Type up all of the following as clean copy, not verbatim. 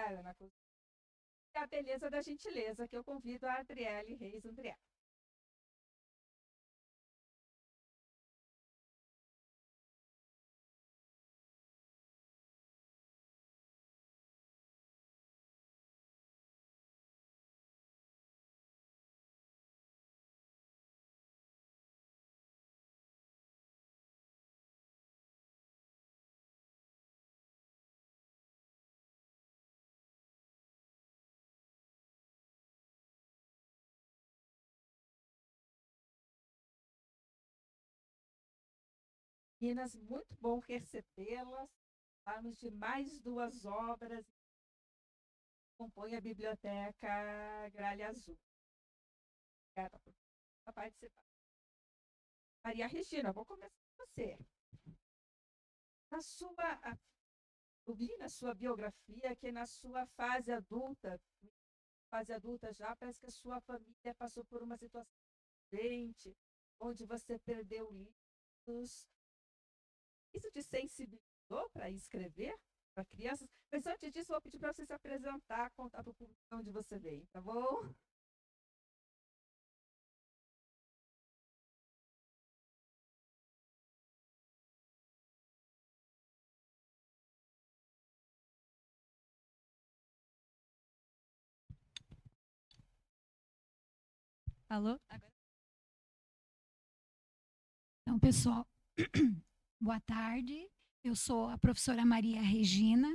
culinária, na cozinha. É a beleza da gentileza, que eu convido a Adriele Reis André. Meninas, muito bom recebê-las. Falamos de mais duas obras que compõem a Biblioteca Gralha Azul. Obrigada por participar. Maria Regina, vou começar com você. Na sua, eu vi na sua biografia que na sua fase adulta já, parece que a sua família passou por uma situação diferente, onde você perdeu livros. Isso te sensibilizou para escrever para crianças? Mas antes disso, vou pedir para você se apresentar, contar para o público de onde você veio, tá bom? Alô? Então, pessoal, boa tarde. Eu sou a professora Maria Regina.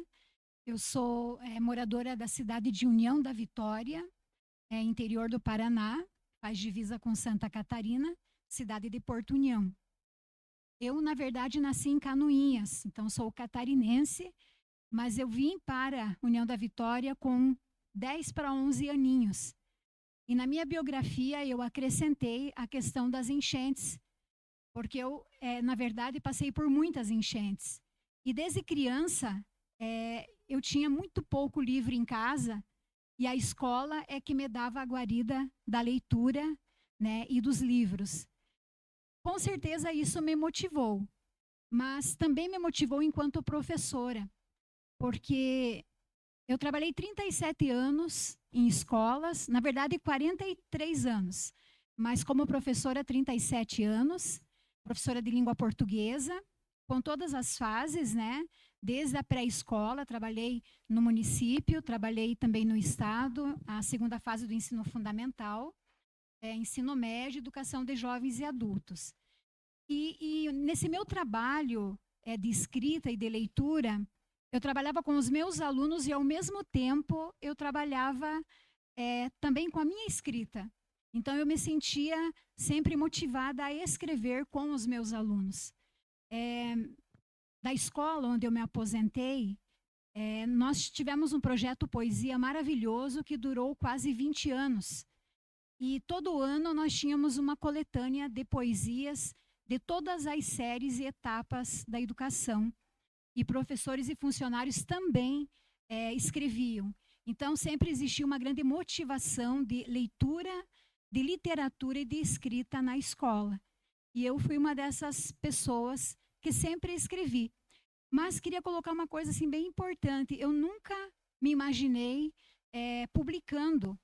Eu sou moradora da cidade de União da Vitória, interior do Paraná, faz divisa com Santa Catarina, cidade de Porto União. Eu, na verdade, nasci em Canoinhas, então sou catarinense, mas eu vim para União da Vitória com 10 para 11 aninhos. E na minha biografia eu acrescentei a questão das enchentes, porque eu, na verdade, passei por muitas enchentes. E desde criança, eu tinha muito pouco livro em casa, e a escola é que me dava a guarida da leitura, né, e dos livros. Com certeza isso me motivou, mas também me motivou enquanto professora, porque eu trabalhei 37 anos em escolas, na verdade 43 anos, mas como professora 37 anos, professora de língua portuguesa, com todas as fases, né? Desde a pré-escola, trabalhei no município, trabalhei também no estado, a segunda fase do ensino fundamental, ensino médio, educação de jovens e adultos. E nesse meu trabalho de escrita e de leitura, eu trabalhava com os meus alunos e, ao mesmo tempo, eu trabalhava também com a minha escrita. Então, eu me sentia sempre motivada a escrever com os meus alunos. Da escola onde eu me aposentei, nós tivemos um projeto Poesia maravilhoso que durou quase 20 anos. E todo ano nós tínhamos uma coletânea de poesias de todas as séries e etapas da educação. E professores e funcionários também escreviam. Então, sempre existia uma grande motivação de leitura, de literatura e de escrita na escola. E eu fui uma dessas pessoas que sempre escrevi. Mas queria colocar uma coisa assim bem importante. Eu nunca me imaginei publicando.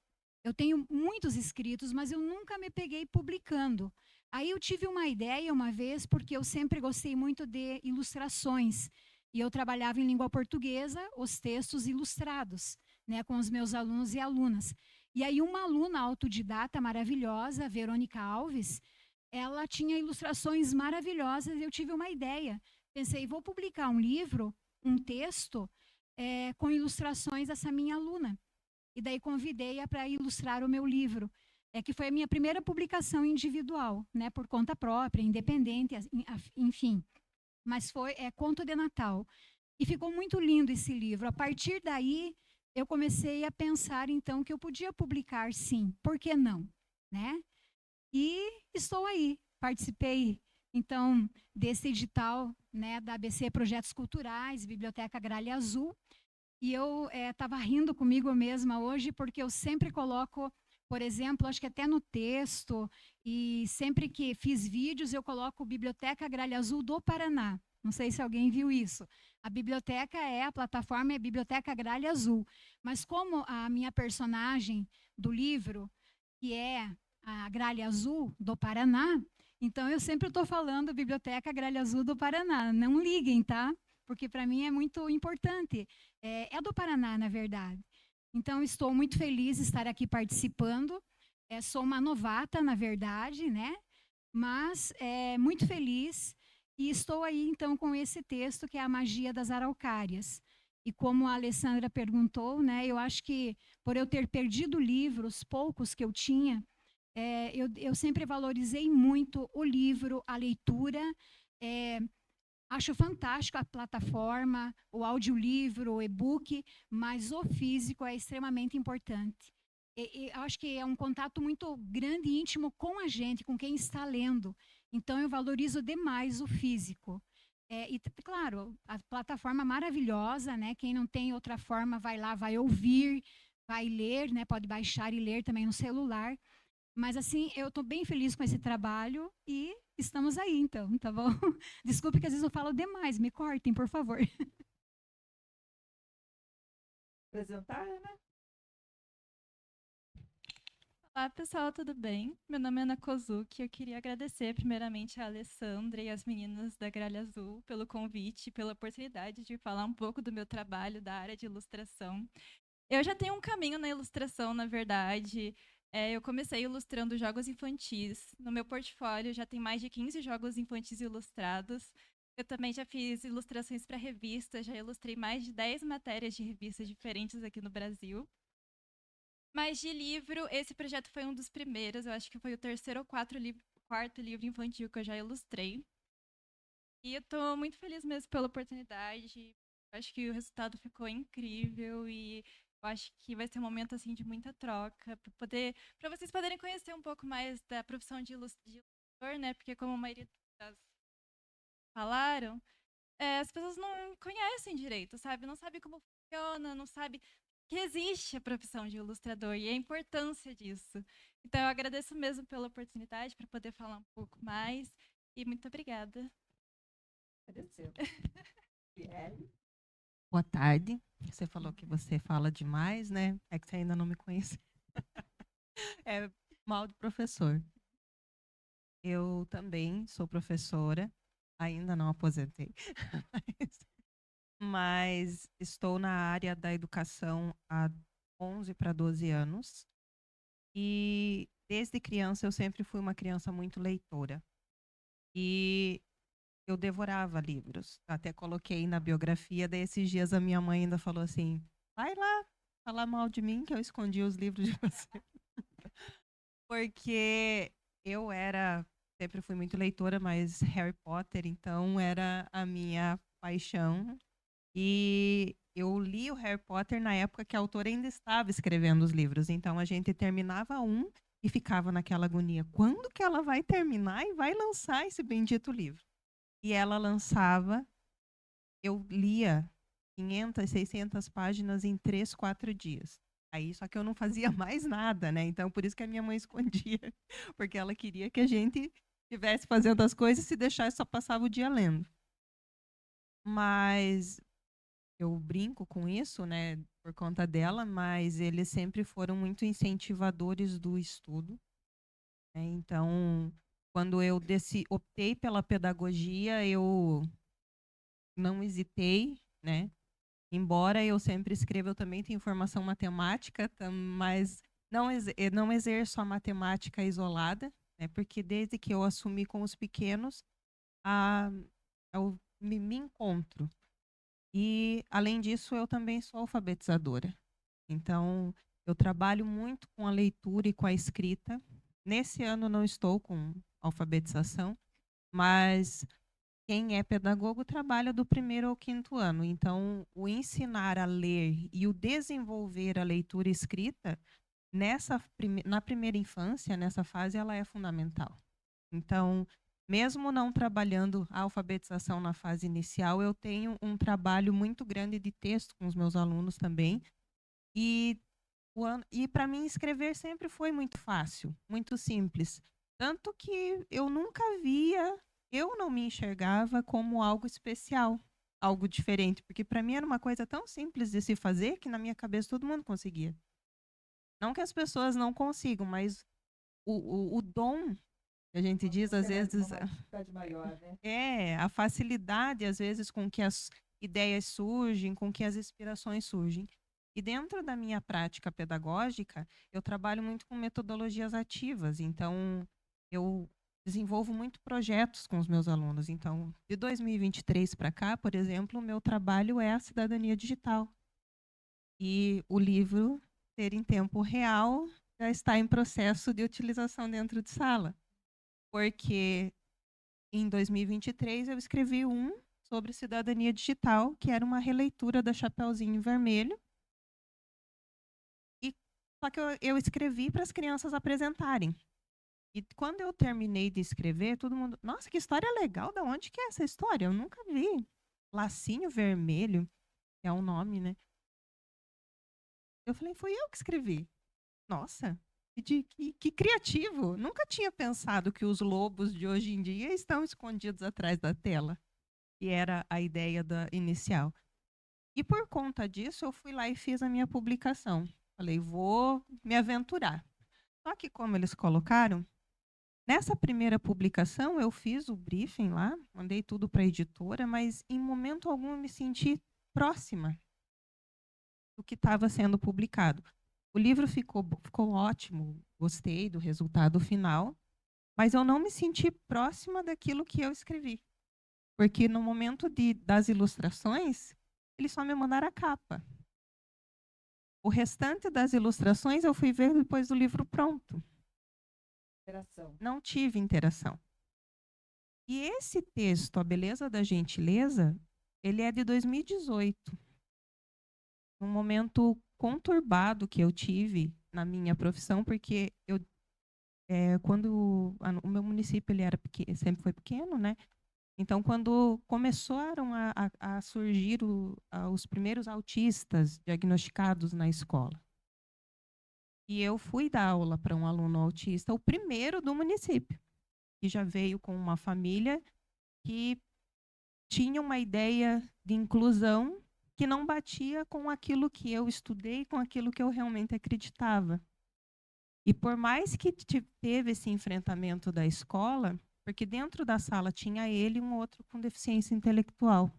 Eu tenho muitos escritos, mas eu nunca me peguei publicando. Aí eu tive uma ideia uma vez, porque eu sempre gostei muito de ilustrações. E eu trabalhava em língua portuguesa, os textos ilustrados, né, com os meus alunos e alunas. E aí uma aluna autodidata maravilhosa, Verônica Alves, ela tinha ilustrações maravilhosas e eu tive uma ideia. Pensei, vou publicar um livro, um texto, com ilustrações dessa minha aluna. E daí convidei-a para ilustrar o meu livro, que foi a minha primeira publicação individual, né, por conta própria, independente, enfim. Mas foi Conto de Natal. E ficou muito lindo esse livro. A partir daí, eu comecei a pensar, então, que eu podia publicar, sim. Por que não? Né? E estou aí. Participei, então, desse edital, né, da ABC Projetos Culturais, Biblioteca Gralha Azul. E eu estava rindo comigo mesma hoje, porque eu sempre coloco Por exemplo, acho que até no texto, e sempre que fiz vídeos, eu coloco Biblioteca Gralha Azul do Paraná. Não sei se alguém viu isso. A plataforma é a Biblioteca Gralha Azul. Mas como a minha personagem do livro, que é a Gralha Azul do Paraná, então eu sempre estou falando Biblioteca Gralha Azul do Paraná. Não liguem, tá? Porque para mim é muito importante. É do Paraná, na verdade. Então, estou muito feliz de estar aqui participando. Sou uma novata, na verdade, né? Mas muito feliz e estou aí, então, com esse texto que é a magia das araucárias. E como a Alessandra perguntou, né? Eu acho que por eu ter perdido livros, poucos que eu tinha, eu sempre valorizei muito o livro, a leitura. É, Acho fantástico a plataforma, o audiolivro, o e-book, mas o físico é extremamente importante. E acho que é um contato muito grande e íntimo com a gente, com quem está lendo. Então, eu valorizo demais o físico. Claro, a plataforma maravilhosa, né? Quem não tem outra forma, vai lá, vai ouvir, vai ler, né? Pode baixar e ler também no celular. Mas assim, eu estou bem feliz com esse trabalho e estamos aí, então, tá bom? Desculpe que às vezes eu falo demais, me cortem, por favor. Apresentar, Ana? Olá, pessoal, tudo bem? Meu nome é Ana Kozuki. Eu queria agradecer primeiramente a Alessandra e as meninas da Gralha Azul pelo convite, pela oportunidade de falar um pouco do meu trabalho da área de ilustração. Eu já tenho um caminho na ilustração, na verdade. Eu comecei ilustrando jogos infantis. No meu portfólio já tem mais de 15 jogos infantis ilustrados. Eu também já fiz ilustrações para revistas, já ilustrei mais de 10 matérias de revistas diferentes aqui no Brasil. Mas de livro, esse projeto foi um dos primeiros. Eu acho que foi o terceiro ou quarto livro infantil que eu já ilustrei. E eu tô muito feliz mesmo pela oportunidade. Eu acho que o resultado ficou incrível e eu acho que vai ser um momento assim de muita troca para vocês poderem conhecer um pouco mais da profissão de ilustrador, né? Porque como a maioria das falaram, as pessoas não conhecem direito, sabe? Não sabem como funciona, não sabem que existe a profissão de ilustrador e a importância disso. Então, eu agradeço mesmo pela oportunidade para poder falar um pouco mais e muito obrigada. Agradecemos. Pierre? Boa tarde. Você falou que você fala demais, né? É que você ainda não me conhece. É mal de professor. Eu também sou professora, ainda não aposentei, mas estou na área da educação há 11 para 12 anos. E desde criança eu sempre fui uma criança muito leitora. E eu devorava livros. Até coloquei na biografia, daí esses dias a minha mãe ainda falou assim: vai lá falar mal de mim que eu escondi os livros de você. Porque eu sempre fui muito leitora, mas Harry Potter, então, era a minha paixão. E eu li o Harry Potter na época que a autora ainda estava escrevendo os livros. Então, a gente terminava um e ficava naquela agonia. Quando que ela vai terminar e vai lançar esse bendito livro? E ela lançava, eu lia 500, 600 páginas em 3, 4 dias. Aí, só que eu não fazia mais nada, né? Então, por isso que a minha mãe escondia, porque ela queria que a gente estivesse fazendo as coisas e se deixasse só passava o dia lendo. Mas eu brinco com isso, né, por conta dela, mas eles sempre foram muito incentivadores do estudo, né? Então, quando eu optei pela pedagogia, eu não hesitei, né? Embora eu sempre escreva, eu também tenho formação matemática, mas não exerço a matemática isolada, né? Porque desde que eu assumi com os pequenos, eu me encontro. E, além disso, eu também sou alfabetizadora. Então, eu trabalho muito com a leitura e com a escrita. Nesse ano não estou com alfabetização, mas quem é pedagogo trabalha do 1º ao 5º ano. Então, o ensinar a ler e o desenvolver a leitura e escrita, na primeira infância, nessa fase, ela é fundamental. Então, mesmo não trabalhando a alfabetização na fase inicial, eu tenho um trabalho muito grande de texto com os meus alunos também. E E para mim escrever sempre foi muito fácil, muito simples. Tanto que eu nunca via, eu não me enxergava como algo especial, algo diferente, porque para mim era uma coisa tão simples de se fazer que na minha cabeça todo mundo conseguia. Não que as pessoas não consigam, mas o dom, que a gente diz às vezes, Uma dificuldade maior, né? a facilidade às vezes com que as ideias surgem, com que as inspirações surgem. E dentro da minha prática pedagógica, eu trabalho muito com metodologias ativas, então eu desenvolvo muito projetos com os meus alunos. Então, de 2023 para cá, por exemplo, o meu trabalho é a cidadania digital. E o livro Ser em Tempo Real já está em processo de utilização dentro de sala. Porque em 2023 eu escrevi um sobre cidadania digital, que era uma releitura da Chapeuzinho Vermelho. E só que eu escrevi para as crianças apresentarem. E quando eu terminei de escrever, todo mundo, nossa, que história legal, da onde que é essa história? Eu nunca vi. Lacinho Vermelho, que é um nome, né? Eu falei, fui eu que escrevi. Nossa, que criativo. Nunca tinha pensado que os lobos de hoje em dia estão escondidos atrás da tela. E era a ideia inicial. E por conta disso, eu fui lá e fiz a minha publicação. Falei, vou me aventurar. Só que como eles colocaram, nessa primeira publicação eu fiz o briefing lá, mandei tudo para a editora, mas em momento algum eu me senti próxima do que estava sendo publicado. O livro ficou ótimo, gostei do resultado final, mas eu não me senti próxima daquilo que eu escrevi. Porque no momento das ilustrações, eles só me mandaram a capa. O restante das ilustrações eu fui ver depois do livro pronto. Interação. Não tive interação. E esse texto, A Beleza da Gentileza, ele é de 2018. Um momento conturbado que eu tive na minha profissão, porque quando o meu município ele era pequeno, sempre foi pequeno, né? Então, quando começaram a surgir os primeiros autistas diagnosticados na escola, e eu fui dar aula para um aluno autista, o primeiro do município, que já veio com uma família que tinha uma ideia de inclusão que não batia com aquilo que eu estudei, com aquilo que eu realmente acreditava. E por mais que teve esse enfrentamento da escola, porque dentro da sala tinha ele e um outro com deficiência intelectual.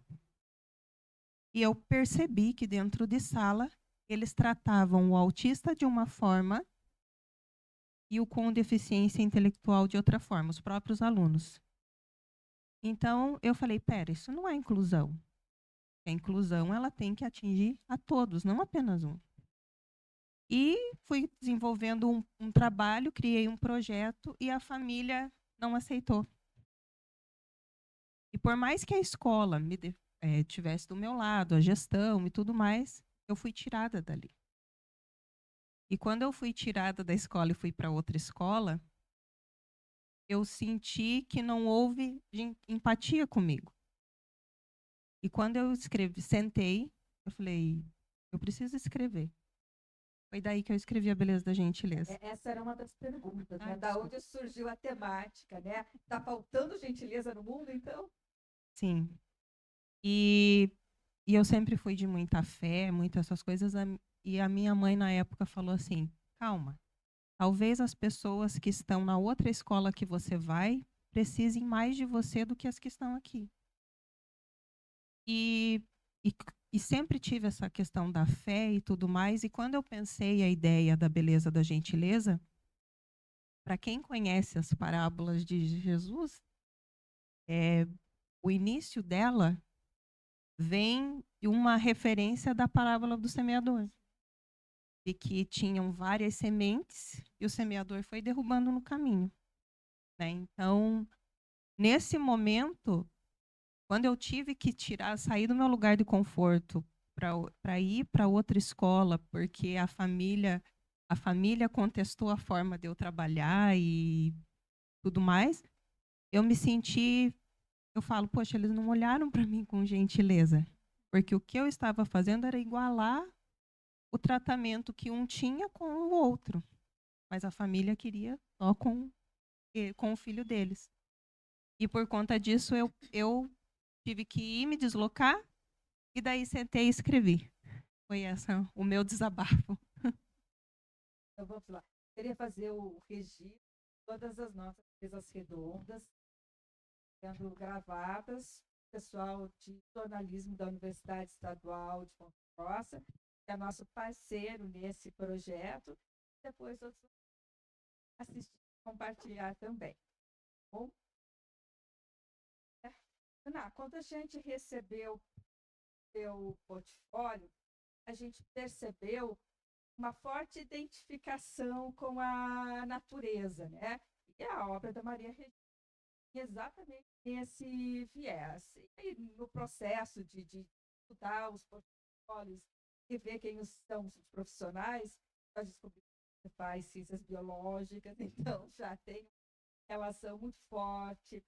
E eu percebi que dentro de sala eles tratavam o autista de uma forma e o com deficiência intelectual de outra forma, os próprios alunos. Então eu falei, pera, isso não é inclusão. A inclusão ela tem que atingir a todos, não apenas um. E fui desenvolvendo um trabalho, criei um projeto e a família não aceitou. E por mais que a escola tivesse do meu lado, a gestão e tudo mais, eu fui tirada dali. E quando eu fui tirada da escola e fui para outra escola, eu senti que não houve empatia comigo. E quando eu sentei, eu falei, eu preciso escrever. Foi daí que eu escrevi A Beleza da Gentileza. Essa era uma das perguntas, né? Ai, Da desculpa. onde surgiu a temática, né? Tá faltando gentileza no mundo, então? Sim. E eu sempre fui de muita fé, muitas essas coisas. E a minha mãe, na época, falou assim, calma, talvez as pessoas que estão na outra escola que você vai precisem mais de você do que as que estão aqui. E sempre tive essa questão da fé e tudo mais. E quando eu pensei a ideia da beleza da gentileza, para quem conhece as parábolas de Jesus, o início dela vem de uma referência da parábola do semeador. De que tinham várias sementes e o semeador foi derrubando no caminho. Né? Então, nesse momento, quando eu tive que sair do meu lugar de conforto para ir para outra escola, porque a família contestou a forma de eu trabalhar e tudo mais, eu me senti, eu falo, poxa, eles não olharam para mim com gentileza, porque o que eu estava fazendo era igualar o tratamento que um tinha com o outro. Mas a família queria só com o filho deles. E por conta disso, eu tive que ir me deslocar e daí sentei e escrevi. Foi essa o meu desabafo. Então vamos lá. Queria fazer o registro de todas as nossas mesas redondas, sendo gravadas. O pessoal de jornalismo da Universidade Estadual de Ponta Grossa, que é nosso parceiro nesse projeto. Depois outros vão assistir e compartilhar também. Bom? Ana, quando a gente recebeu o seu portfólio, a gente percebeu uma forte identificação com a natureza, né? E a obra da Maria Regina exatamente nesse viés. E aí, no processo de estudar os portfólios e ver quem são os profissionais, nós descobrimos que você faz ciências biológicas, então já tem uma relação muito forte.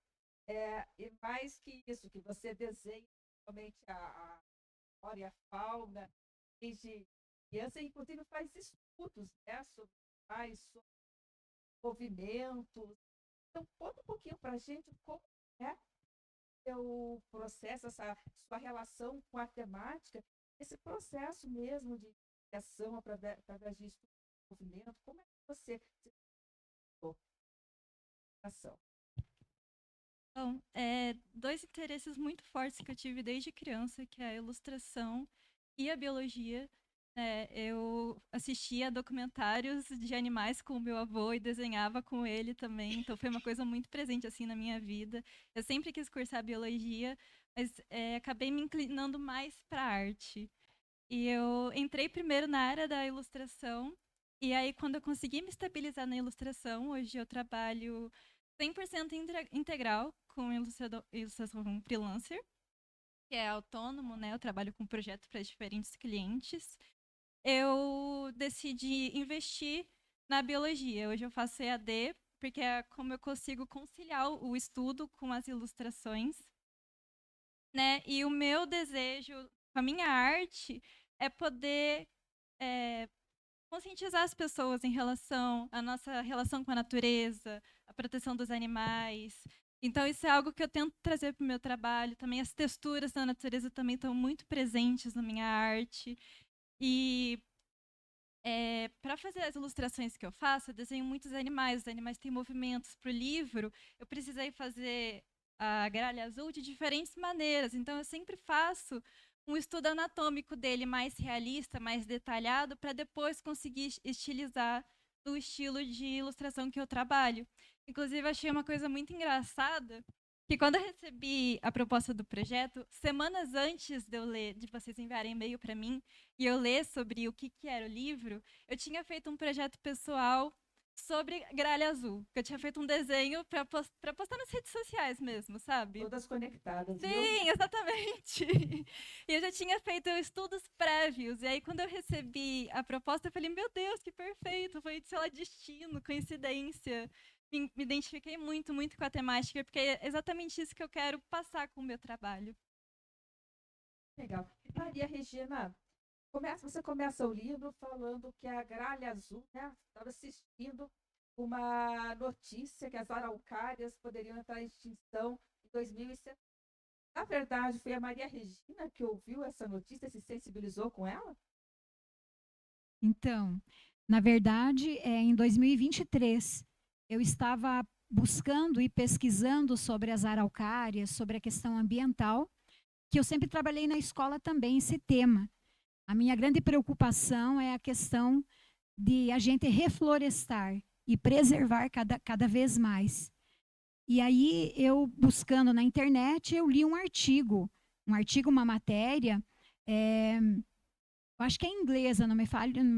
E mais que isso, que você desenha realmente a flora e a fauna, desde criança, inclusive faz estudos, né, sobre movimentos. Então, conta um pouquinho para a gente como é o processo, essa sua relação com a temática, esse processo mesmo de criação através de estudo de movimento, como é que você se ação? Então, dois interesses muito fortes que eu tive desde criança, que é a ilustração e a biologia. Eu assistia documentários de animais com o meu avô e desenhava com ele também, então foi uma coisa muito presente assim na minha vida. Eu sempre quis cursar biologia, mas acabei me inclinando mais para arte. E eu entrei primeiro na área da ilustração, e aí quando eu consegui me estabilizar na ilustração, hoje eu trabalho 100% integral com ilustração freelancer, que é autônomo, né? Eu trabalho com projeto para diferentes clientes. Eu decidi investir na biologia. Hoje eu faço EAD, porque é como eu consigo conciliar o estudo com as ilustrações, né? E o meu desejo com a minha arte é poder conscientizar as pessoas em relação à nossa relação com a natureza, a proteção dos animais. Então, isso é algo que eu tento trazer para o meu trabalho. Também as texturas da natureza também estão muito presentes na minha arte. E para fazer as ilustrações que eu faço, eu desenho muitos animais. Os animais têm movimentos. Para o livro, eu precisei fazer a gralha azul de diferentes maneiras. Então, eu sempre faço um estudo anatômico dele mais realista, mais detalhado, para depois conseguir estilizar no estilo de ilustração que eu trabalho. Inclusive, achei uma coisa muito engraçada, que quando eu recebi a proposta do projeto, semanas antes de eu ler, de vocês enviarem e-mail para mim, e eu ler sobre o que era o livro, eu tinha feito um projeto pessoal sobre gralha azul, que eu tinha feito um desenho para postar nas redes sociais mesmo, sabe? Todas conectadas, Sim, viu? exatamente. E eu já tinha feito estudos prévios, e aí quando eu recebi a proposta, eu falei, meu Deus, que perfeito, foi, sei lá, destino, coincidência. Me identifiquei muito, muito com a temática, porque é exatamente isso que eu quero passar com o meu trabalho. Legal. Maria Regina, você começa o livro falando que a gralha azul, né, estava assistindo uma notícia que as araucárias poderiam entrar em extinção em 2070. Na verdade, foi a Maria Regina que ouviu essa notícia e se sensibilizou com ela? Então, na verdade, em 2023, eu estava buscando e pesquisando sobre as araucárias, sobre a questão ambiental, que eu sempre trabalhei na escola também, esse tema. A minha grande preocupação é a questão de a gente reflorestar e preservar cada vez mais. E aí, eu buscando na internet, eu li um artigo, uma matéria, eu acho que é inglesa,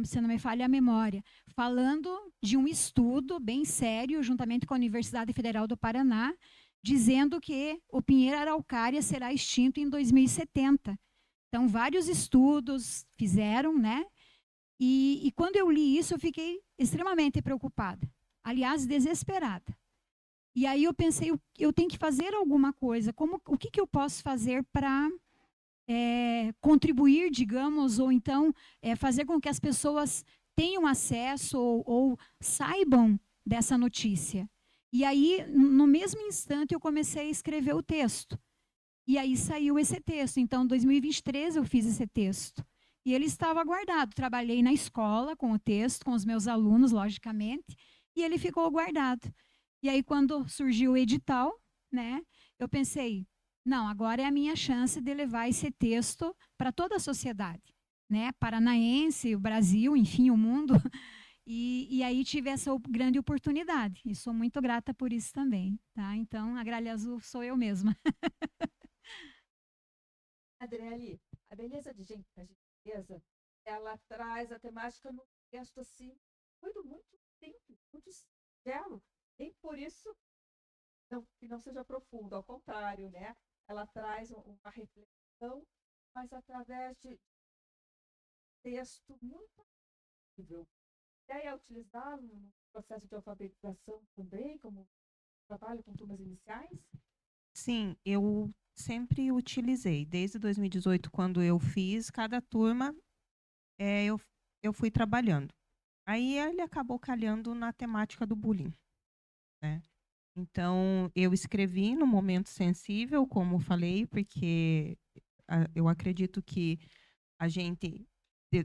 se não me falha a memória, falando de um estudo bem sério, juntamente com a Universidade Federal do Paraná, dizendo que o pinheiro araucária será extinto em 2070. Então, vários estudos fizeram, né? E quando eu li isso, eu fiquei extremamente preocupada. Aliás, desesperada. E aí eu pensei, eu tenho que fazer alguma coisa. O que eu posso fazer para contribuir, digamos, ou então fazer com que as pessoas tenham acesso ou saibam dessa notícia. E aí, no mesmo instante, eu comecei a escrever o texto. E aí saiu esse texto. Então, em 2023, eu fiz esse texto. E ele estava guardado. Trabalhei na escola com o texto, com os meus alunos, logicamente, e ele ficou guardado. E aí, quando surgiu o edital, né, eu pensei, não, agora é a minha chance de levar esse texto para toda a sociedade, né, paranaense, o Brasil, enfim, o mundo. E aí tive essa grande oportunidade. E sou muito grata por isso também, tá? Então, a Gralha Azul sou eu mesma. Adriele, a beleza de gentileza, ela traz a temática no texto assim, muito simples, muito singelo. Nem por isso que não seja profundo, ao contrário, né? Ela traz uma reflexão, mas através de texto muito acessível. A ideia é utilizá-lo no processo de alfabetização também, como trabalho com turmas iniciais? Sim, eu sempre utilizei. Desde 2018, quando eu fiz, cada turma eu fui trabalhando. Aí ele acabou calhando na temática do bullying, né? Então, eu escrevi no momento sensível, como falei, porque eu acredito que a gente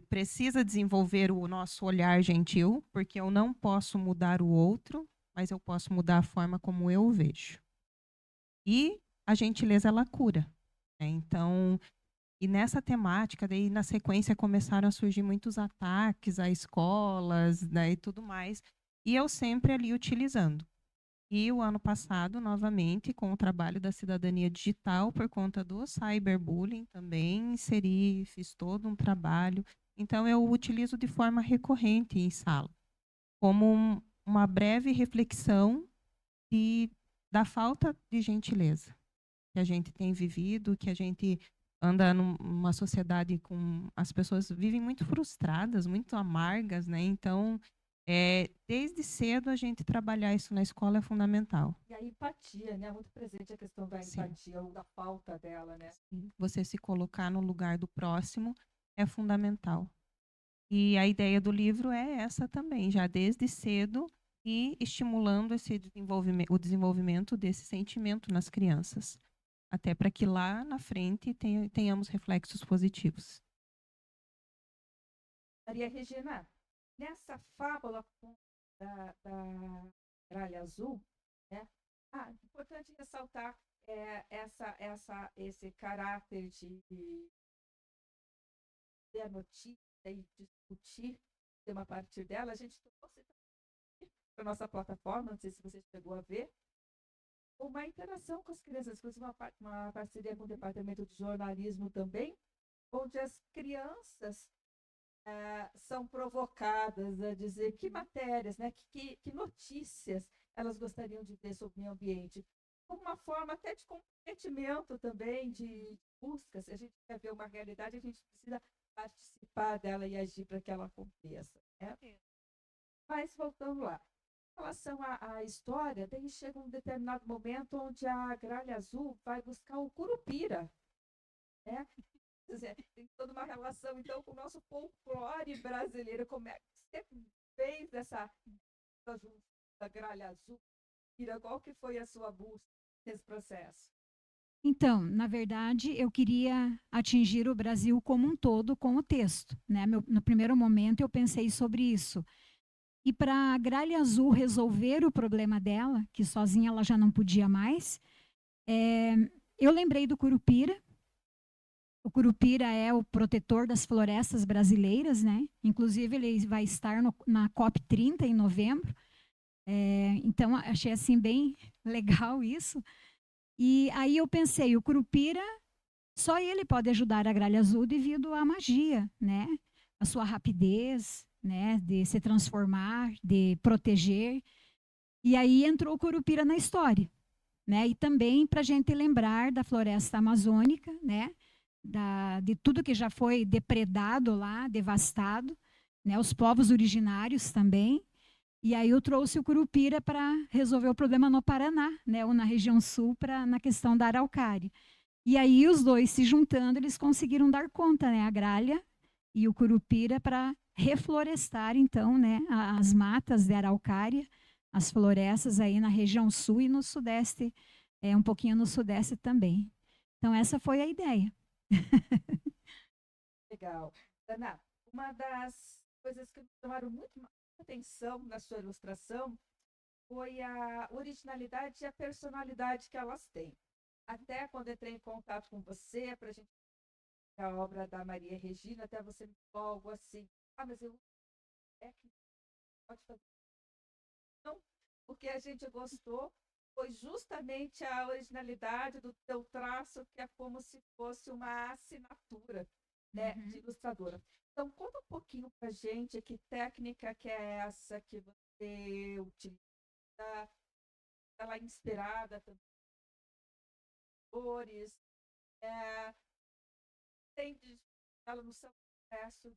precisa desenvolver o nosso olhar gentil, porque eu não posso mudar o outro, mas eu posso mudar a forma como eu o vejo. E a gentileza, ela cura, né? Então, e nessa temática, daí na sequência começaram a surgir muitos ataques a escolas, né, e tudo mais, e eu sempre ali utilizando. E o ano passado, novamente, com o trabalho da cidadania digital, por conta do cyberbullying também, fiz todo um trabalho. Então, eu utilizo de forma recorrente em sala, como uma breve reflexão da falta de gentileza que a gente tem vivido, que a gente anda numa sociedade com as pessoas vivem muito frustradas, muito amargas, né? Então, desde cedo a gente trabalhar isso na escola é fundamental. E a empatia, né? Muito presente a questão da empatia ou da falta dela, né? Sim. Você se colocar no lugar do próximo é fundamental. E a ideia do livro é essa também, já desde cedo e estimulando o desenvolvimento desse sentimento nas crianças, até para que lá na frente tenhamos reflexos positivos. Maria Regina, nessa fábula da Gralha Azul, né? Importante ressaltar esse caráter de ler a notícia e discutir a partir dela. A gente trouxe para a nossa plataforma, não sei se você chegou a ver, uma interação com as crianças, inclusive uma parceria com o Departamento de Jornalismo também, onde as crianças são provocadas a dizer que matérias, né, que notícias elas gostariam de ver sobre o meio ambiente. Uma forma até de comprometimento também, de busca. Se a gente quer ver uma realidade, a gente precisa participar dela e agir para que ela aconteça. Né? Mas, voltando lá, em relação à história, daí chega um determinado momento onde a Gralha Azul vai buscar o Curupira, né? Quer dizer, tem toda uma relação, então, com o nosso folclore brasileiro. Como é que você fez essa da Gralha Azul? Qual que foi a sua busca nesse processo? Então, na verdade, eu queria atingir o Brasil como um todo com o texto, né? No primeiro momento, eu pensei sobre isso. E para a Gralha Azul resolver o problema dela, que sozinha ela já não podia mais, eu lembrei do Curupira. O Curupira é o protetor das florestas brasileiras, né? Inclusive, ele vai estar na COP30 em novembro. Então, achei assim bem legal isso. E aí eu pensei, o Curupira, só ele pode ajudar a Gralha Azul devido à magia, né? A sua rapidez, né? De se transformar, de proteger. E aí entrou o Curupira na história, né? E também para a gente lembrar da floresta amazônica, né? De tudo que já foi depredado lá, devastado, né? Os povos originários também. E aí eu trouxe o Curupira para resolver o problema no Paraná, né? Ou na região sul, na questão da araucária. E aí os dois se juntando, eles conseguiram dar conta, né, a gralha e o curupira, para reflorestar então, né, as matas de araucária, as florestas aí na região sul e no sudeste, um pouquinho no sudeste também. Então essa foi a ideia. Legal. Ana, uma das coisas que me chamaram muito atenção na sua ilustração foi a originalidade e a personalidade que elas têm. Até quando entrei em contato com você, para a gente ver a obra da Maria Regina, até você me falou algo assim, mas eu é que pode fazer. Não, porque a gente gostou, foi justamente a originalidade do teu traço, que é como se fosse uma assinatura, né, de ilustradora. Então, conta um pouquinho para a gente que técnica que é essa que você utiliza, ela é inspirada também cores, tem de ela no seu processo,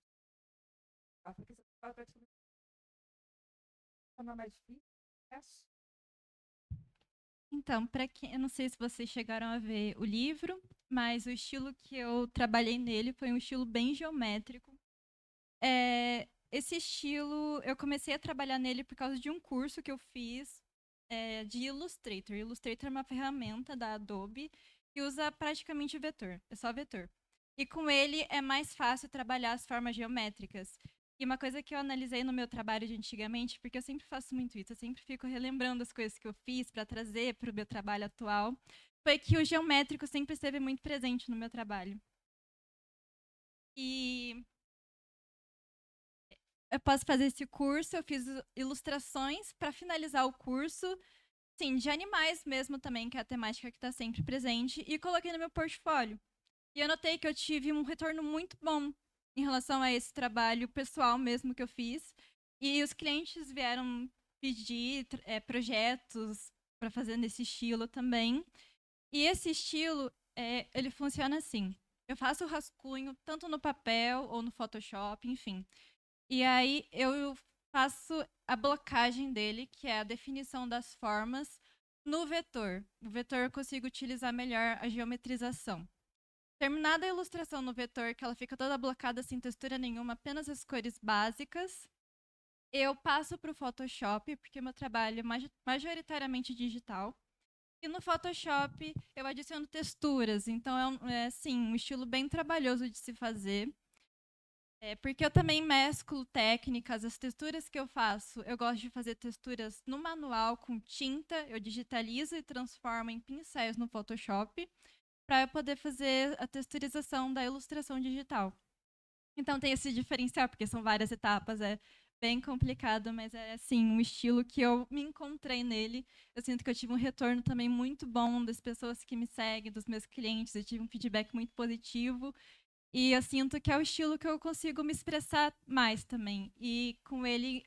porque você fala praticamente não é mais difícil, processo. Então, para quem, eu não sei se vocês chegaram a ver o livro, mas o estilo que eu trabalhei nele foi um estilo bem geométrico. Esse estilo, eu comecei a trabalhar nele por causa de um curso que eu fiz de Illustrator. Illustrator é uma ferramenta da Adobe que usa praticamente vetor, é só vetor. E com ele é mais fácil trabalhar as formas geométricas. E uma coisa que eu analisei no meu trabalho de antigamente, porque eu sempre faço muito isso, eu sempre fico relembrando as coisas que eu fiz para trazer para o meu trabalho atual, foi que o geométrico sempre esteve muito presente no meu trabalho. E eu posso fazer esse curso, eu fiz ilustrações para finalizar o curso, sim, de animais mesmo também, que é a temática que está sempre presente, e coloquei no meu portfólio. E eu notei que eu tive um retorno muito bom em relação a esse trabalho pessoal mesmo que eu fiz. E os clientes vieram pedir projetos para fazer nesse estilo também. E esse estilo, ele funciona assim. Eu faço o rascunho tanto no papel ou no Photoshop, enfim. E aí eu faço a blocagem dele, que é a definição das formas, no vetor. No vetor eu consigo utilizar melhor a geometrização. Terminada a ilustração no vetor, que ela fica toda blocada sem textura nenhuma, apenas as cores básicas, eu passo para o Photoshop, porque meu trabalho é majoritariamente digital. E no Photoshop eu adiciono texturas, então assim, um estilo bem trabalhoso de se fazer. Porque eu também mesclo técnicas, as texturas que eu faço, eu gosto de fazer texturas no manual com tinta, eu digitalizo e transformo em pincéis no Photoshop, para eu poder fazer a texturização da ilustração digital. Então tem esse diferencial, porque são várias etapas, é bem complicado, mas é assim, um estilo que eu me encontrei nele. Eu sinto que eu tive um retorno também muito bom das pessoas que me seguem, dos meus clientes, eu tive um feedback muito positivo. E eu sinto que é o estilo que eu consigo me expressar mais também. E com ele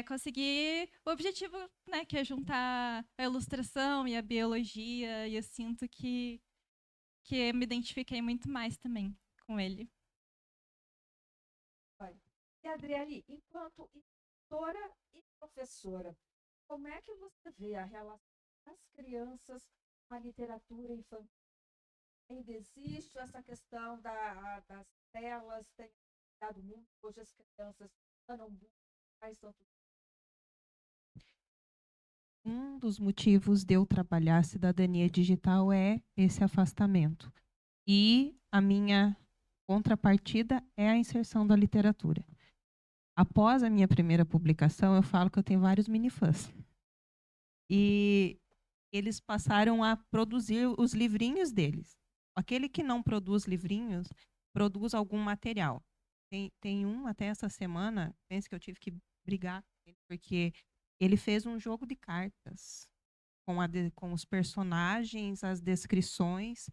conseguir o objetivo, né, que é juntar a ilustração e a biologia. E eu sinto que eu me identifiquei muito mais também com ele. E Adriane, enquanto editora e professora, como é que você vê a relação das crianças com a literatura infantil? Ainda existe essa questão das telas, tem mudado muito, hoje as crianças não mais tanto. Um dos motivos de eu trabalhar cidadania digital é esse afastamento. E a minha contrapartida é a inserção da literatura. Após a minha primeira publicação, eu falo que eu tenho vários minifãs. E eles passaram a produzir os livrinhos deles. Aquele que não produz livrinhos, produz algum material. Tem um até essa semana, penso que eu tive que brigar com ele, porque ele fez um jogo de cartas com os personagens, as descrições.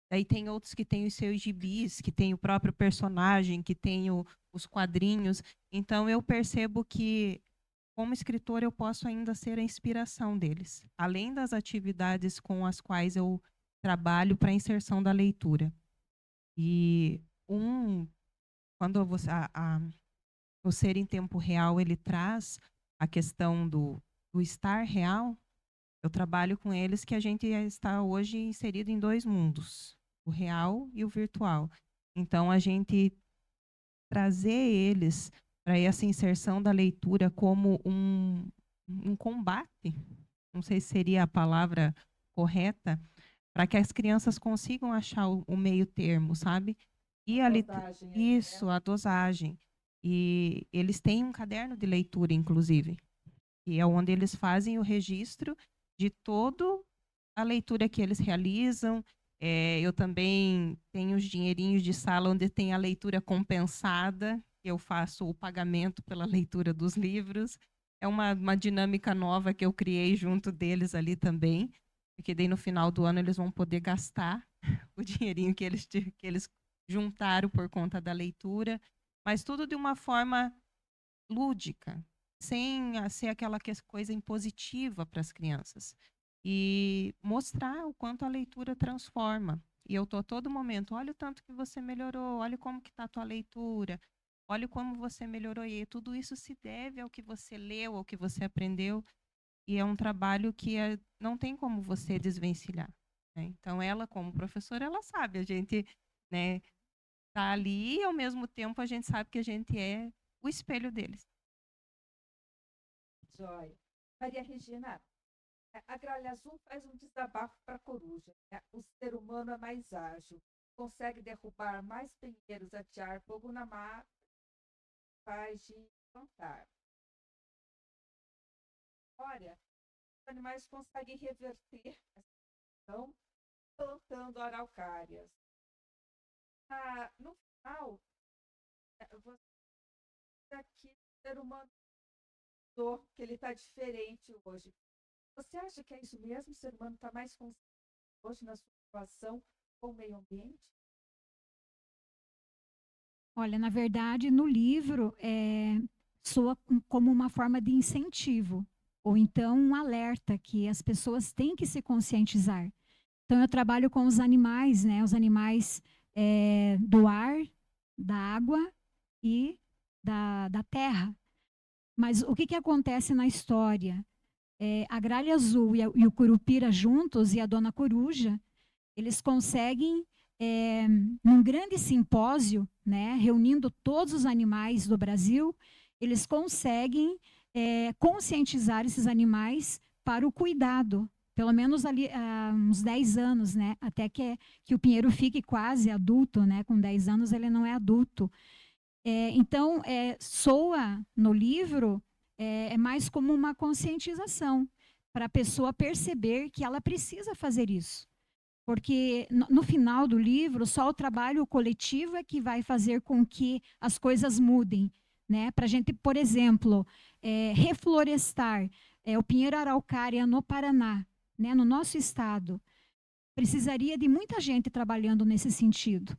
Daí tem outros que têm os seus gibis, que tem o próprio personagem, que tem os quadrinhos. Então eu percebo que, como escritora, eu posso ainda ser a inspiração deles, além das atividades com as quais eu trabalho para a inserção da leitura. E quando o Ser em Tempo Real, ele traz a questão do estar real, Eu trabalho com eles que a gente está hoje inserido em 2 mundos, o real e o virtual. Então, a gente trazer eles para essa inserção da leitura como um combate, não sei se seria a palavra correta, para que as crianças consigam achar o meio termo, sabe? E A a dosagem aí, né? isso, a dosagem. E eles têm um caderno de leitura, inclusive, que é onde eles fazem o registro de toda a leitura que eles realizam. Eu também tenho os dinheirinhos de sala onde tem a leitura compensada, eu faço o pagamento pela leitura dos livros. É uma dinâmica nova que eu criei junto deles ali também, porque daí no final do ano eles vão poder gastar o dinheirinho que eles juntaram por conta da leitura, mas tudo de uma forma lúdica, sem ser aquela coisa impositiva para as crianças. E mostrar o quanto a leitura transforma. E eu estou a todo momento, olha o tanto que você melhorou, olha como que está a tua leitura, olha como você melhorou. E tudo isso se deve ao que você leu, ao que você aprendeu. E é um trabalho que não tem como você desvencilhar, né? Então, ela, como professora, ela sabe, a gente, né, tá ali e, ao mesmo tempo, a gente sabe que a gente é o espelho deles. Joia. Maria Regina, a Gralha Azul faz um desabafo para a coruja, né? O ser humano é mais ágil, consegue derrubar mais pinheiros, atear fogo na mata, faz de plantar. Olha, os animais conseguem reverter essa situação plantando araucárias. No final, você aqui, o ser humano, que ele está diferente hoje. Você acha que é isso mesmo? O ser humano está mais consciente hoje na sua relação com o meio ambiente? Olha, na verdade, no livro, soa como uma forma de incentivo, ou então um alerta que as pessoas têm que se conscientizar. Então, eu trabalho com os animais, né? Os animais do ar, da água e da terra. Mas o que acontece na história? A Gralha Azul e o Curupira juntos, e a Dona Coruja, eles conseguem, num grande simpósio, né, reunindo todos os animais do Brasil, eles conseguem conscientizar esses animais para o cuidado, pelo menos ali há uns 10 anos, né, até que o pinheiro fique quase adulto, né, com 10 anos ele não é adulto. Então, soa no livro mais como uma conscientização, para a pessoa perceber que ela precisa fazer isso. Porque no final do livro, só o trabalho coletivo é que vai fazer com que as coisas mudem, né? Para a gente, por exemplo, reflorestar o pinheiro araucária no Paraná, né? No nosso estado, precisaria de muita gente trabalhando nesse sentido.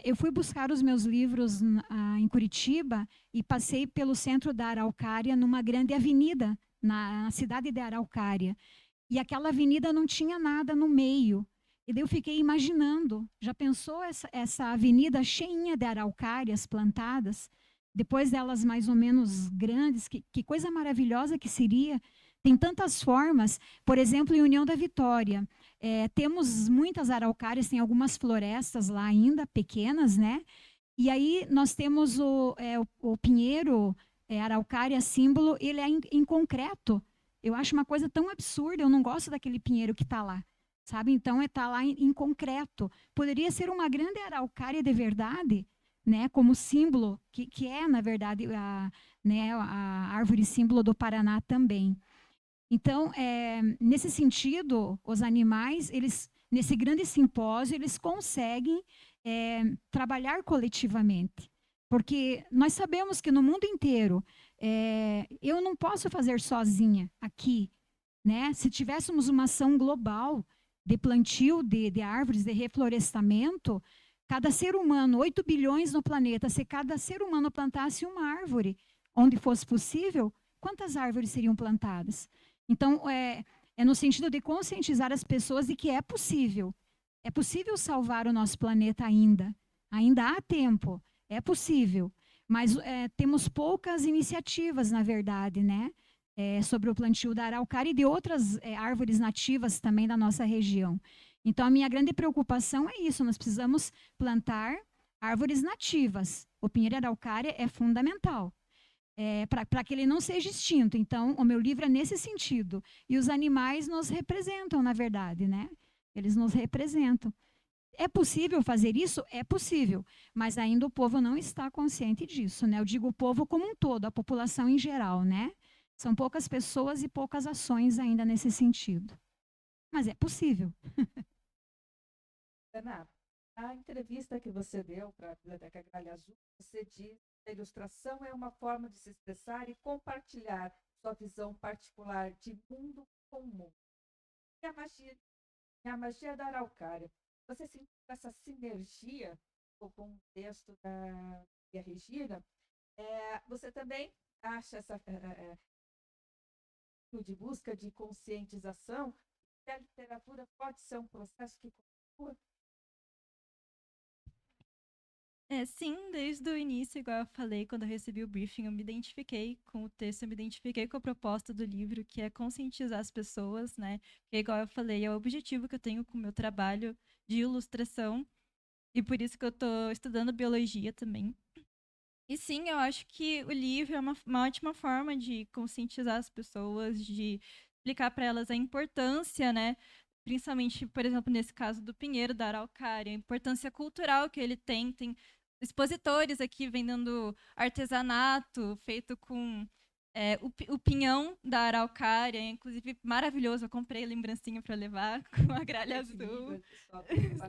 Eu fui buscar os meus livros em Curitiba e passei pelo centro da Araucária, numa grande avenida, na cidade de Araucária. E aquela avenida não tinha nada no meio. E daí eu fiquei imaginando, já pensou essa avenida cheinha de araucárias plantadas, depois delas mais ou menos grandes, que coisa maravilhosa que seria. Tem tantas formas, por exemplo, em União da Vitória, temos muitas araucárias, tem algumas florestas lá ainda, pequenas, né? E aí nós temos o pinheiro, araucária símbolo, ele é em concreto. Eu acho uma coisa tão absurda, eu não gosto daquele pinheiro que está lá, sabe? Então, está lá em concreto. Poderia ser uma grande araucária de verdade, né? Como símbolo, que é, na verdade, a árvore símbolo do Paraná também. Então, nesse sentido, os animais, nesse grande simpósio, eles conseguem trabalhar coletivamente. Porque nós sabemos que no mundo inteiro, eu não posso fazer sozinha aqui, né? Se tivéssemos uma ação global de plantio de árvores, de reflorestamento, cada ser humano, 8 bilhões no planeta, se cada ser humano plantasse uma árvore onde fosse possível, quantas árvores seriam plantadas? Então, é no sentido de conscientizar as pessoas de que é possível salvar o nosso planeta ainda há tempo. É possível, mas temos poucas iniciativas, na verdade, né? sobre o plantio da araucária e de outras árvores nativas também da nossa região. Então, a minha grande preocupação é isso, nós precisamos plantar árvores nativas. O pinheiro araucária é fundamental para que ele não seja extinto. Então, o meu livro é nesse sentido. E os animais nos representam, na verdade, né? Eles nos representam. É possível fazer isso? É possível, mas ainda o povo não está consciente disso, né? Eu digo o povo como um todo, a população em geral, né? São poucas pessoas e poucas ações ainda nesse sentido. Mas é possível. Ana, a entrevista que você deu para a Biblioteca Gralha Azul, você diz que a ilustração é uma forma de se expressar e compartilhar sua visão particular de mundo comum. E a magia da araucária. Você sentiu essa sinergia com o texto da Maria Regina? Você também acha essa de busca de conscientização que a literatura pode ser um processo que continua? Sim, desde o início, igual eu falei, quando eu recebi o briefing, eu me identifiquei com o texto, eu me identifiquei com a proposta do livro, que é conscientizar as pessoas, né? Porque, igual eu falei, é o objetivo que eu tenho com o meu trabalho de ilustração, e por isso que eu estou estudando biologia também. E sim, eu acho que o livro é uma ótima forma de conscientizar as pessoas, de explicar para elas a importância, né? Principalmente, por exemplo, nesse caso do pinheiro da araucária, a importância cultural que ele tem. Tem expositores aqui vendendo artesanato feito com o pinhão da araucária, inclusive maravilhoso. Eu comprei lembrancinha para levar com a gralha azul.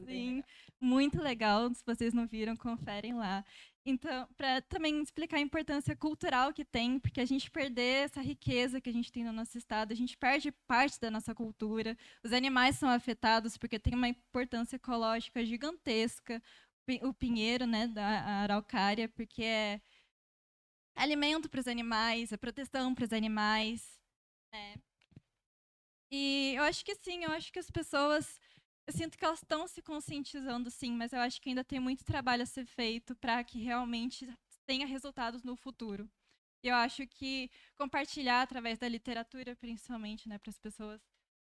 Sim, muito legal. Se vocês não viram, conferem lá. Então, para também explicar a importância cultural que tem, porque a gente perder essa riqueza que a gente tem no nosso estado, a gente perde parte da nossa cultura. Os animais são afetados porque tem uma importância ecológica gigantesca. O pinheiro, né, da araucária, porque é alimento para os animais, é proteção para os animais, né? E eu acho que sim, eu acho que as pessoas, eu sinto que elas estão se conscientizando sim, mas eu acho que ainda tem muito trabalho a ser feito para que realmente tenha resultados no futuro. Eu acho que compartilhar através da literatura, principalmente, né, para as pessoas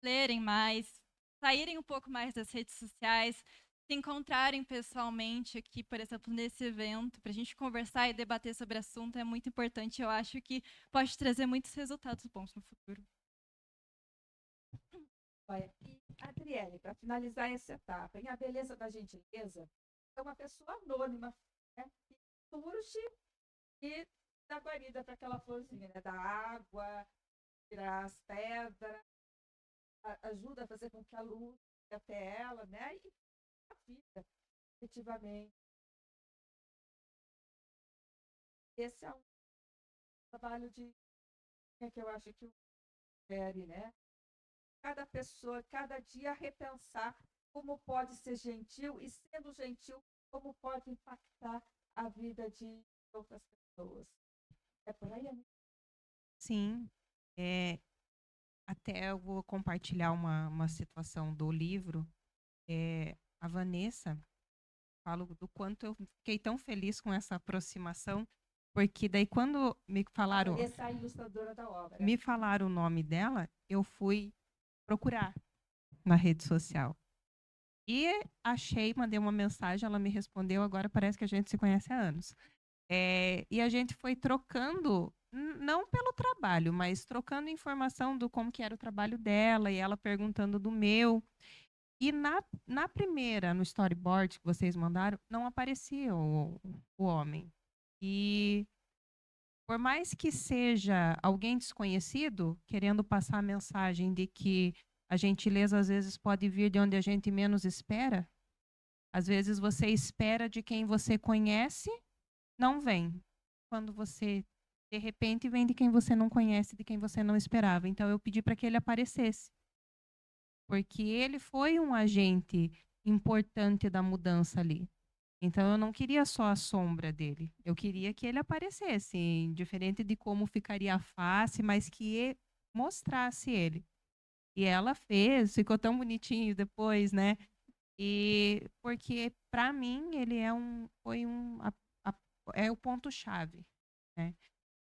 lerem mais, saírem um pouco mais das redes sociais, se encontrarem pessoalmente aqui, por exemplo, nesse evento, para a gente conversar e debater sobre o assunto é muito importante. Eu acho que pode trazer muitos resultados bons no futuro. Olha, e Adriele, para finalizar essa etapa, em A Beleza da Gentileza, é uma pessoa anônima, né, que surge e dá guarida para aquela florzinha, né, da água, tirar as pedras, ajuda a fazer com que a luz chegue até ela, né, e a vida, efetivamente. Esse é um trabalho de que eu acho que o quer, né? Cada pessoa, cada dia repensar como pode ser gentil e, sendo gentil, como pode impactar a vida de outras pessoas. É por aí, né? Sim. É, até eu vou compartilhar uma situação do livro. A Vanessa, falo do quanto eu fiquei tão feliz com essa aproximação, porque daí quando Vanessa é a ilustradora da obra. me falaram o nome dela, eu fui procurar na rede social. E achei, mandei uma mensagem, ela me respondeu, agora parece que a gente se conhece há anos. E a gente foi trocando, não pelo trabalho, mas trocando informação do como que era o trabalho dela, e ela perguntando do meu. E na primeira, no storyboard que vocês mandaram, não aparecia o homem. E por mais que seja alguém desconhecido, querendo passar a mensagem de que a gentileza às vezes pode vir de onde a gente menos espera, às vezes você espera de quem você conhece, não vem. Quando você, de repente, vem de quem você não conhece, de quem você não esperava. Então, eu pedi para que ele aparecesse. Porque ele foi um agente importante da mudança ali. Então, eu não queria só a sombra dele. Eu queria que ele aparecesse, indiferente de como ficaria a face, mas que mostrasse ele. E ela fez, ficou tão bonitinho depois, né? E porque para mim ele é o ponto chave, né?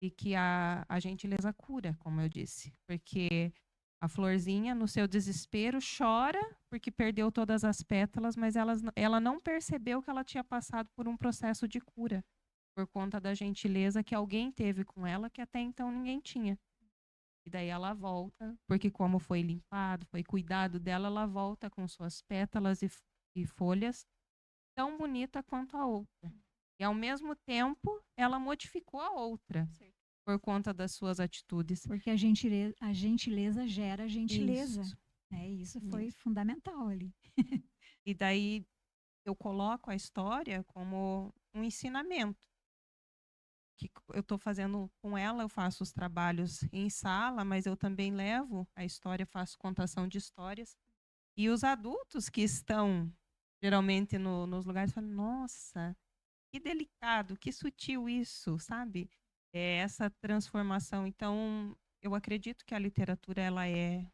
e que a gentileza cura, como eu disse. Porque a florzinha, no seu desespero, chora porque perdeu todas as pétalas, mas ela não percebeu que ela tinha passado por um processo de cura, por conta da gentileza que alguém teve com ela, que até então ninguém tinha. E daí ela volta, porque como foi limpado, foi cuidado dela, ela volta com suas pétalas e folhas tão bonita quanto a outra. E ao mesmo tempo, ela modificou a outra por conta das suas atitudes. Porque a gentileza gera gentileza. Isso. Né? Isso foi Isso. fundamental ali. E daí eu coloco a história como um ensinamento. Que eu estou fazendo com ela, eu faço os trabalhos em sala, mas eu também levo a história, faço contação de histórias. E os adultos que estão geralmente nos lugares falam: nossa, que delicado, que sutil isso, sabe? É essa transformação. Então, eu acredito que a literatura ela é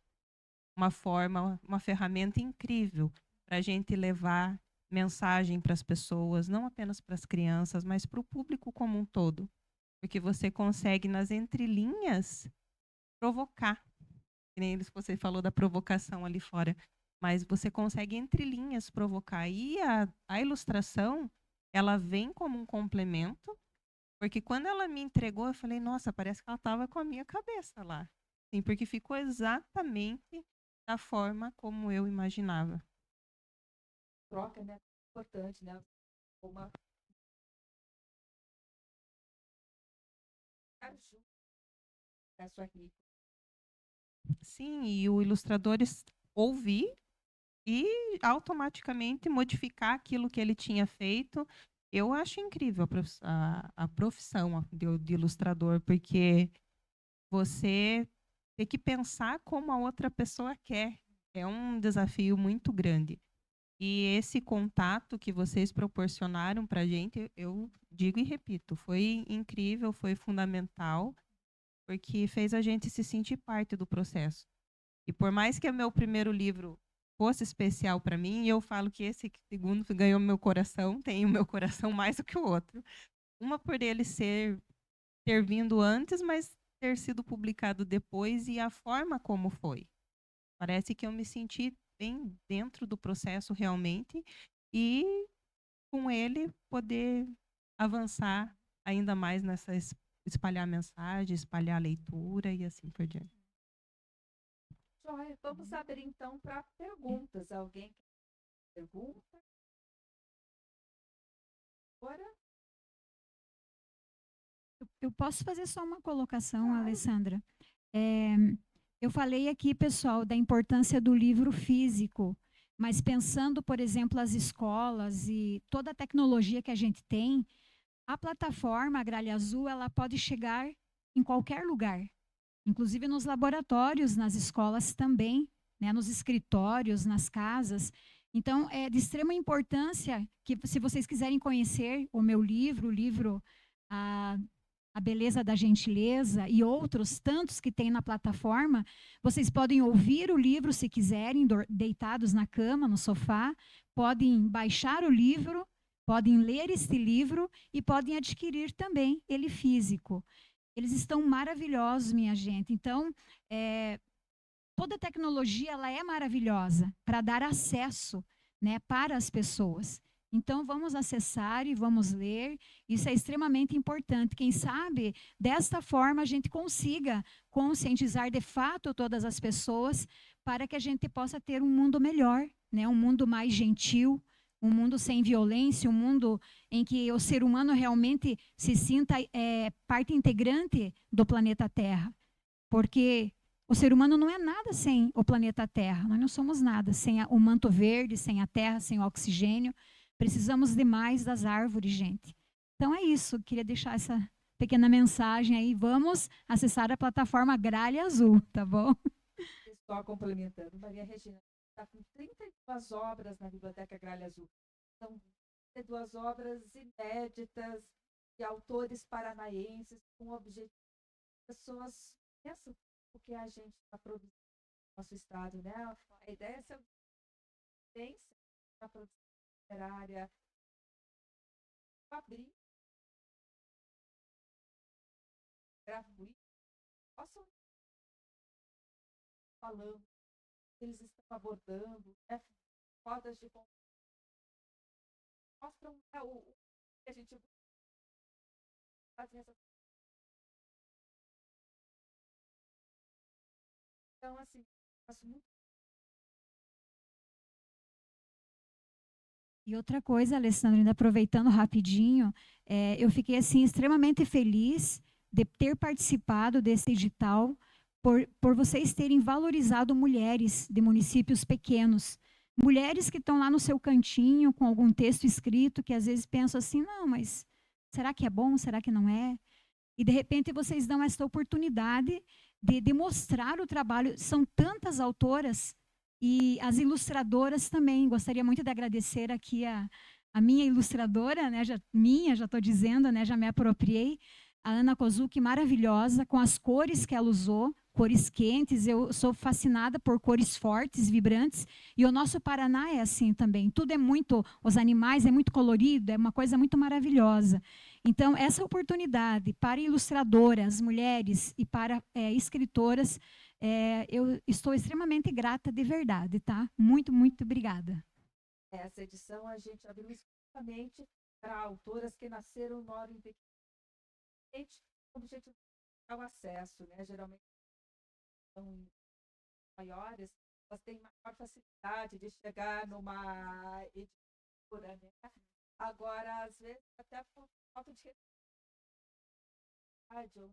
uma forma, uma ferramenta incrível para a gente levar mensagem para as pessoas, não apenas para as crianças, mas para o público como um todo. Porque você consegue, nas entrelinhas, provocar. Que nem você falou da provocação ali fora. Mas você consegue, entre linhas, provocar. E a ilustração, ela vem como um complemento, porque quando ela me entregou, eu falei, nossa, parece que ela estava com a minha cabeça lá. Sim, porque ficou exatamente da forma como eu imaginava. Troca, né? Importante, né? Uma ajuda a sua rica. Sim, e o ilustrador ouvir e automaticamente modificar aquilo que ele tinha feito. Eu acho incrível a profissão de ilustrador, porque você tem que pensar como a outra pessoa quer. É um desafio muito grande. E esse contato que vocês proporcionaram para a gente, eu digo e repito, foi incrível, foi fundamental, porque fez a gente se sentir parte do processo. E por mais que o meu primeiro livro fosse especial para mim, eu falo que esse segundo ganhou meu coração, tem o meu coração mais do que o outro. Uma por ele ter vindo antes, mas ter sido publicado depois e a forma como foi. Parece que eu me senti bem dentro do processo realmente e com ele poder avançar ainda mais nessa espalhar mensagem, espalhar a leitura e assim por diante. Joia, vamos abrir então para perguntas. Alguém quer pergunta? Agora? Eu posso fazer só uma colocação, Claro. Alessandra? Eu falei aqui, pessoal, da importância do livro físico, mas pensando, por exemplo, as escolas e toda a tecnologia que a gente tem, a plataforma a Gralha Azul, ela pode chegar em qualquer lugar, inclusive nos laboratórios, nas escolas também, né, nos escritórios, nas casas. Então, é de extrema importância que, se vocês quiserem conhecer o meu livro, o livro A Beleza da Gentileza e outros tantos que tem na plataforma, vocês podem ouvir o livro se quiserem, deitados na cama, no sofá, podem baixar o livro, podem ler este livro e podem adquirir também ele físico. Eles estão maravilhosos, minha gente. Então, toda tecnologia ela é maravilhosa para dar acesso, né, para as pessoas. Então, vamos acessar e vamos ler. Isso é extremamente importante. Quem sabe, desta forma, a gente consiga conscientizar de fato todas as pessoas para que a gente possa ter um mundo melhor, né? Um mundo mais gentil, um mundo sem violência, um mundo em que o ser humano realmente se sinta parte integrante do planeta Terra. Porque o ser humano não é nada sem o planeta Terra. Nós não somos nada sem o manto verde, sem a terra, sem o oxigênio. Precisamos demais das árvores, gente. Então é isso. Queria deixar essa pequena mensagem aí. Vamos acessar a plataforma Gralha Azul, tá bom? Só complementando, Maria Regina está com 32 obras na Biblioteca Gralha Azul. São 32 obras inéditas de autores paranaenses com o objetivo de pessoas pensam o que a gente está produzindo no nosso estado, né? A ideia é ser potência na produção literária, abrir gratuito, possam falando, eles estão abordando, né? Rodas de conversa, mostram, né, o que a gente faz nessa. Então, assim, faço muito. E outra coisa, Alessandra, ainda aproveitando rapidinho, eu fiquei assim extremamente feliz de ter participado desse edital por vocês terem valorizado mulheres de municípios pequenos. Mulheres que estão lá no seu cantinho com algum texto escrito que às vezes pensam assim, não, mas será que é bom? Será que não é? E de repente vocês dão essa oportunidade de mostrar o trabalho. São tantas autoras e as ilustradoras também. Gostaria muito de agradecer aqui a minha ilustradora, né? Já estou dizendo, né? Já me apropriei. A Ana Kozuki, maravilhosa, com as cores que ela usou, cores quentes. Eu sou fascinada por cores fortes, vibrantes. E o nosso Paraná é assim também. Tudo é muito, os animais é muito colorido, é uma coisa muito maravilhosa. Então, essa oportunidade para ilustradoras, mulheres e para escritoras, eu estou extremamente grata de verdade, tá? Muito, muito obrigada. Essa edição a gente abriu exclusivamente para autoras que nasceram no moram em pequeno. O objetivo é o acesso, né? Geralmente são maiores, elas têm maior facilidade de chegar numa editora, né? Agora, às vezes, até por falta de ou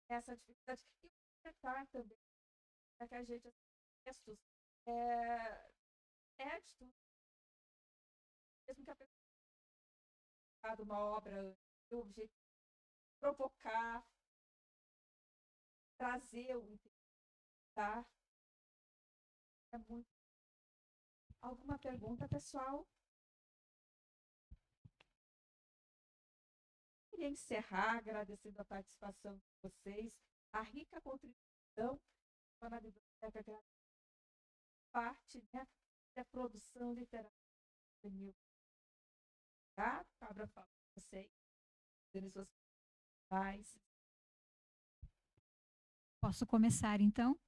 essa dificuldade. E comentar também é que a gente, textos, éditos, mesmo que a pessoa tenha uma obra, o objetivo é provocar, trazer o tá? É muito. Alguma pergunta, pessoal? Queria encerrar agradecendo a participação de vocês, a rica contribuição na biblioteca, parte, né, da produção literária juvenil. Tá? Cabra fala com vocês, dando suas pais. Posso começar, então?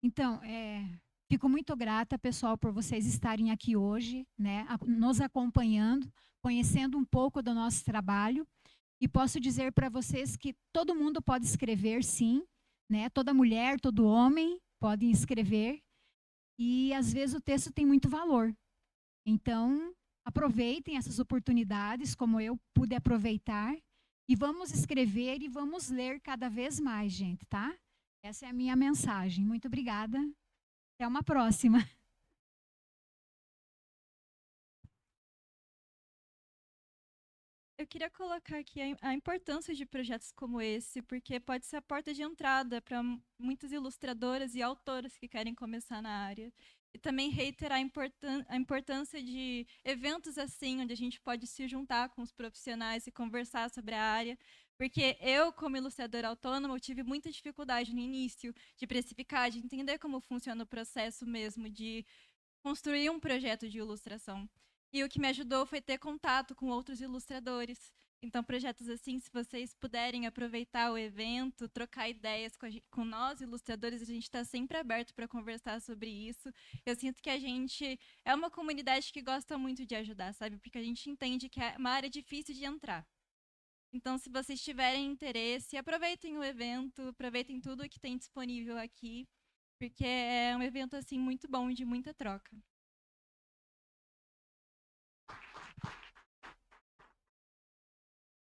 Então, fico muito grata, pessoal, por vocês estarem aqui hoje, né, nos acompanhando, conhecendo um pouco do nosso trabalho. E posso dizer para vocês que todo mundo pode escrever, sim, né? Toda mulher, todo homem podem escrever. E às vezes o texto tem muito valor. Então, aproveitem essas oportunidades, como eu pude aproveitar, e vamos escrever e vamos ler cada vez mais, gente, tá? Essa é a minha mensagem. Muito obrigada. Até uma próxima. Eu queria colocar aqui a importância de projetos como esse, porque pode ser a porta de entrada para muitas ilustradoras e autoras que querem começar na área. E também reiterar a importância de eventos assim, onde a gente pode se juntar com os profissionais e conversar sobre a área. Porque eu, como ilustradora autônoma, eu tive muita dificuldade no início de precificar, de entender como funciona o processo mesmo de construir um projeto de ilustração. E o que me ajudou foi ter contato com outros ilustradores. Então, projetos assim, se vocês puderem aproveitar o evento, trocar ideias com nós, ilustradores, a gente está sempre aberto para conversar sobre isso. Eu sinto que a gente é uma comunidade que gosta muito de ajudar, sabe? Porque a gente entende que é uma área difícil de entrar. Então, se vocês tiverem interesse, aproveitem o evento, aproveitem tudo que tem disponível aqui, porque é um evento assim muito bom e de muita troca.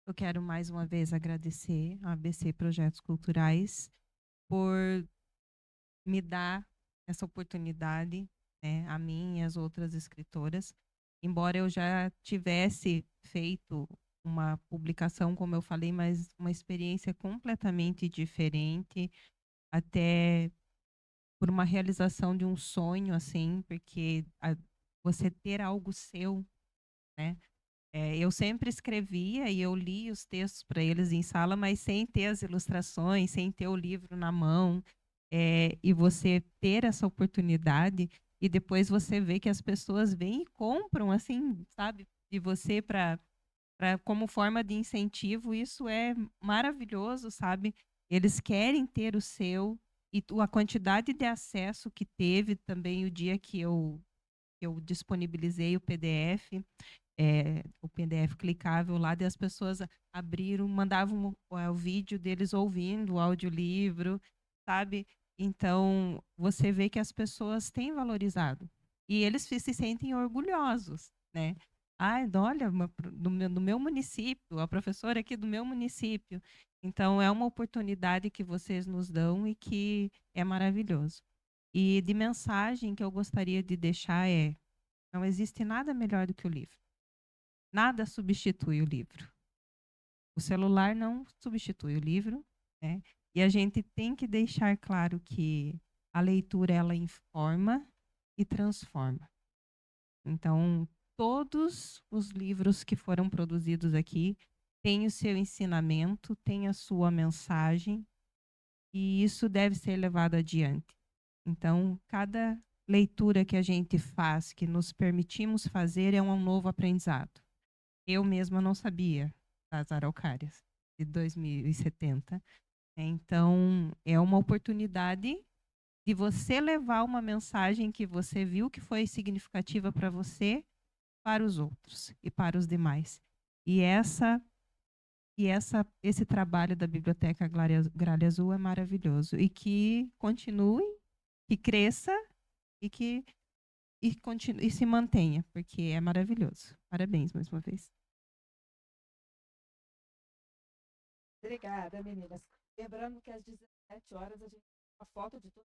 Eu quero mais uma vez agradecer a ABC Projetos Culturais por me dar essa oportunidade, né, a mim e as outras escritoras. Embora eu já tivesse feito uma publicação, como eu falei, mas uma experiência completamente diferente, até por uma realização de um sonho, assim, porque você ter algo seu, né? Eu sempre escrevia e eu li os textos para eles em sala, mas sem ter as ilustrações, sem ter o livro na mão. E você ter essa oportunidade e depois você vê que as pessoas vêm e compram, assim, sabe, de você para como forma de incentivo, isso é maravilhoso, sabe? Eles querem ter o seu, e a quantidade de acesso que teve também o dia que eu disponibilizei o PDF clicável lá, e as pessoas abriram, mandavam o vídeo deles ouvindo o audiolivro, sabe? Então, você vê que as pessoas têm valorizado. E eles se sentem orgulhosos, né? Ah, olha, do meu município, a professora aqui do meu município. Então, é uma oportunidade que vocês nos dão e que é maravilhoso. E de mensagem que eu gostaria de deixar é: não existe nada melhor do que o livro. Nada substitui o livro. O celular não substitui o livro, né? E a gente tem que deixar claro que a leitura, ela informa e transforma. Então, todos os livros que foram produzidos aqui têm o seu ensinamento, têm a sua mensagem, e isso deve ser levado adiante. Então, cada leitura que a gente faz, que nos permitimos fazer, é um novo aprendizado. Eu mesma não sabia das araucárias de 2070. Então, é uma oportunidade de você levar uma mensagem que você viu que foi significativa para você, para os outros e para os demais. E esse trabalho da Biblioteca Gralha Azul é maravilhoso. E que continue, que cresça e que continue, e se mantenha, porque é maravilhoso. Parabéns mais uma vez. Obrigada, meninas. Lembrando que às 17 horas a gente tem uma foto de todo